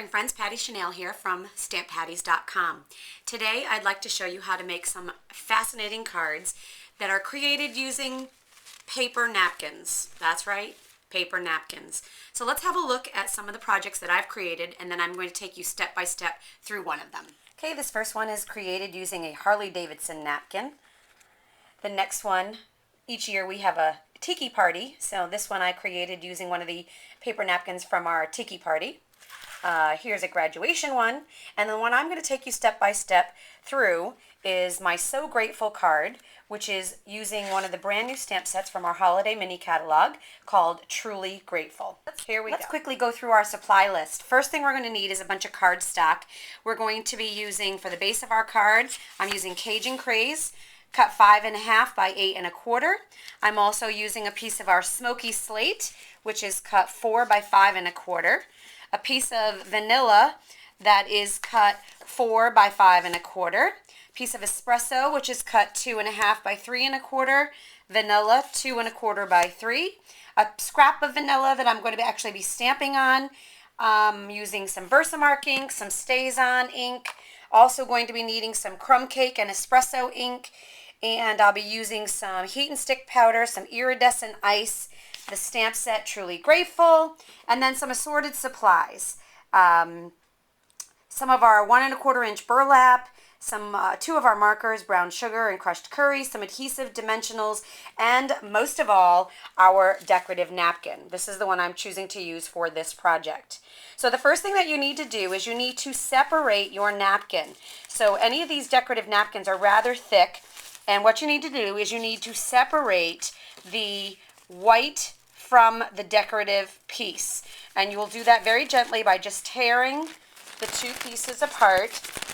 and friends, Patty Chanel here from StampPatties.com. Today I'd like to show you how to make some fascinating cards that are created using paper napkins. That's right, paper napkins. So let's have a look at some of the projects that I've created, and then I'm going to take you step by step through one of them. Okay, this first one is created using a Harley-Davidson napkin. The next one, each year we have a tiki party, so this one I created using one of the paper napkins from our tiki party. Here's a graduation one, and the one I'm going to take you step by step through is my So Grateful card, which is using one of the brand new stamp sets from our holiday mini catalog called Truly Grateful. Let's quickly go through our supply list. First thing we're going to need is a bunch of cardstock. We're going to be using, for the base of our card, I'm using Cajun Craze, cut 5 1/2 by 8 1/4. I'm also using a piece of our Smoky Slate, which is cut 4 by 5 1/4. A piece of vanilla that is cut 4 by 5 1/4. Piece of espresso, which is cut 2 1/2 by 3 1/4. Vanilla, 2 1/4 by 3. A scrap of vanilla that I'm going to actually be stamping on. Using some Versamark ink, some StazOn ink. Also going to be needing some crumb cake and espresso ink. And I'll be using some heat and stick powder, some iridescent ice, the stamp set Truly Grateful, and then some assorted supplies. Some of our 1 1/4 inch burlap, two of our markers, brown sugar and crushed curry, some adhesive dimensionals, and most of all, our decorative napkin. This is the one I'm choosing to use for this project. So the first thing that you need to do is you need to separate your napkin. So any of these decorative napkins are rather thick, and what you need to do is you need to separate the white from the decorative piece. And you will do that very gently by just tearing the two pieces apart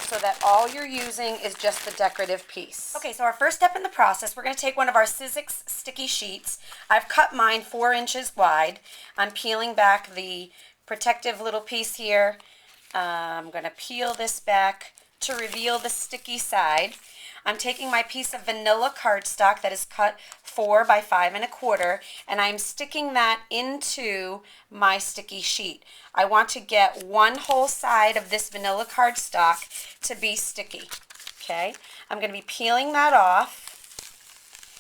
so that all you're using is just the decorative piece. Okay, so our first step in the process, we're going to take one of our Sizzix sticky sheets. I've cut mine 4 inches wide. I'm peeling back the protective little piece here. I'm going to peel this back to reveal the sticky side. I'm taking my piece of vanilla cardstock that is cut 4 by 5 1/4, and I'm sticking that into my sticky sheet. I want to get one whole side of this vanilla cardstock to be sticky. Okay, I'm going to be peeling that off.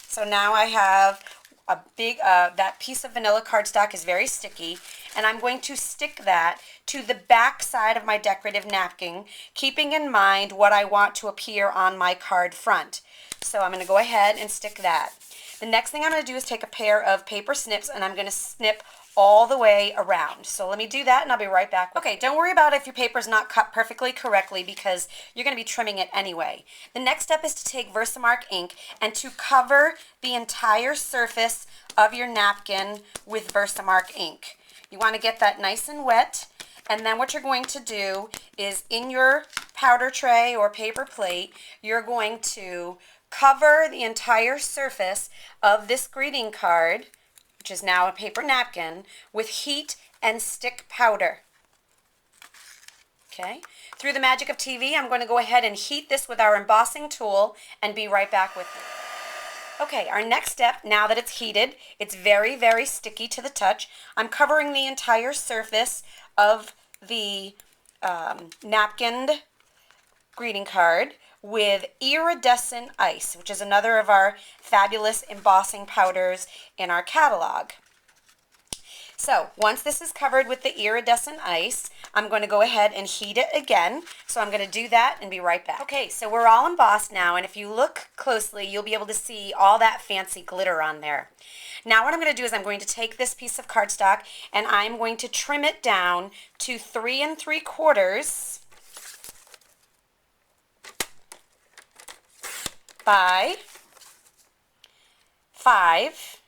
So now I have a big, that piece of vanilla cardstock is very sticky, and I'm going to stick that to the back side of my decorative napkin, keeping in mind what I want to appear on my card front. So I'm going to go ahead and stick that. The next thing I'm going to do is take a pair of paper snips, and I'm going to snip all the way around. So let me do that, and I'll be right back. Okay, don't worry about if your paper's not cut perfectly correctly, because you're going to be trimming it anyway. The next step is to take Versamark ink and to cover the entire surface of your napkin with Versamark ink. You want to get that nice and wet, and then what you're going to do is in your powder tray or paper plate, you're going to cover the entire surface of this greeting card, which is now a paper napkin, with heat and stick powder. Okay, through the magic of TV, I'm going to go ahead and heat this with our embossing tool and be right back with you. Okay, our next step, now that it's heated, it's very, very sticky to the touch. I'm covering the entire surface of the napkined greeting card with iridescent ice, which is another of our fabulous embossing powders in our catalog. So once this is covered with the iridescent ice, I'm going to go ahead and heat it again. So I'm going to do that and be right back. Okay, so we're all embossed now, and if you look closely, you'll be able to see all that fancy glitter on there. Now what I'm going to do is I'm going to take this piece of cardstock and I'm going to trim it down to 3 3/4 by 5.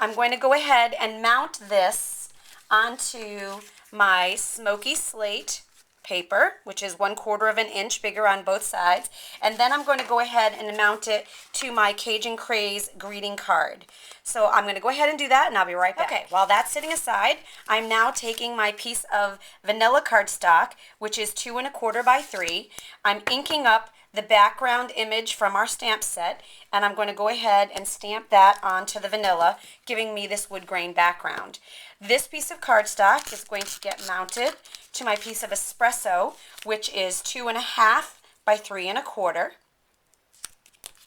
I'm going to go ahead and mount this onto my Smoky Slate paper, which is 1/4 inch bigger on both sides, and then I'm going to go ahead and mount it to my Cajun Craze greeting card. So I'm going to go ahead and do that, and I'll be right back. Okay, while that's sitting aside, I'm now taking my piece of vanilla cardstock, which is 2 1/4 by 3. I'm inking up the background image from our stamp set, and I'm going to go ahead and stamp that onto the vanilla, giving me this wood grain background. This piece of cardstock is going to get mounted to my piece of espresso, which is 2.5 by 3.25.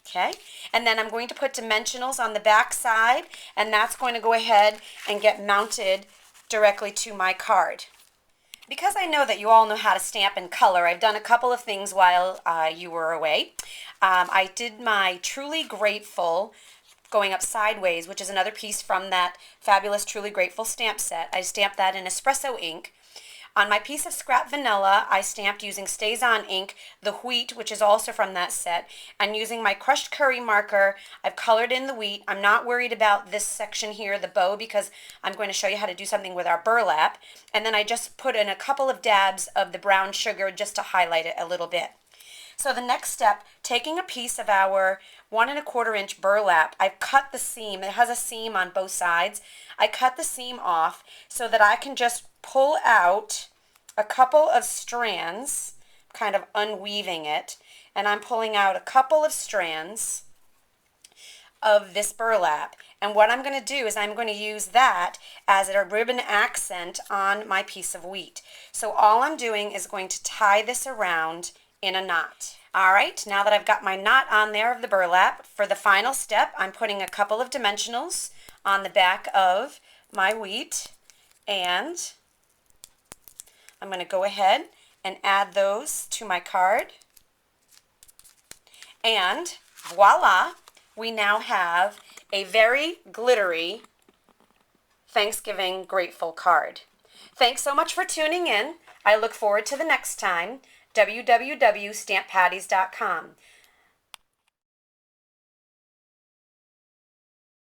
Okay, and then I'm going to put dimensionals on the back side, and that's going to go ahead and get mounted directly to my card. Because I know that you all know how to stamp in color, I've done a couple of things while you were away. I did my Truly Grateful going up sideways, which is another piece from that fabulous Truly Grateful stamp set. I stamped that in espresso ink. On my piece of scrap vanilla, I stamped using StazOn ink the wheat, which is also from that set, and using my crushed curry marker, I've colored in the wheat. I'm not worried about this section here, the bow, because I'm going to show you how to do something with our burlap. And then I just put in a couple of dabs of the brown sugar just to highlight it a little bit. So the next step, taking a piece of our 1.25 inch burlap, I've cut the seam. It has a seam on both sides. I cut the seam off so that I can just pull out a couple of strands, kind of unweaving it, and I'm pulling out a couple of strands of this burlap. And what I'm going to do is I'm going to use that as a ribbon accent on my piece of wheat. So all I'm doing is going to tie this around in a knot. All right, now that I've got my knot on there of the burlap, for the final step, I'm putting a couple of dimensionals on the back of my wheat, and I'm going to go ahead and add those to my card. And voila, we now have a very glittery Thanksgiving grateful card. Thanks so much for tuning in. I look forward to the next time. www.stamppatties.com.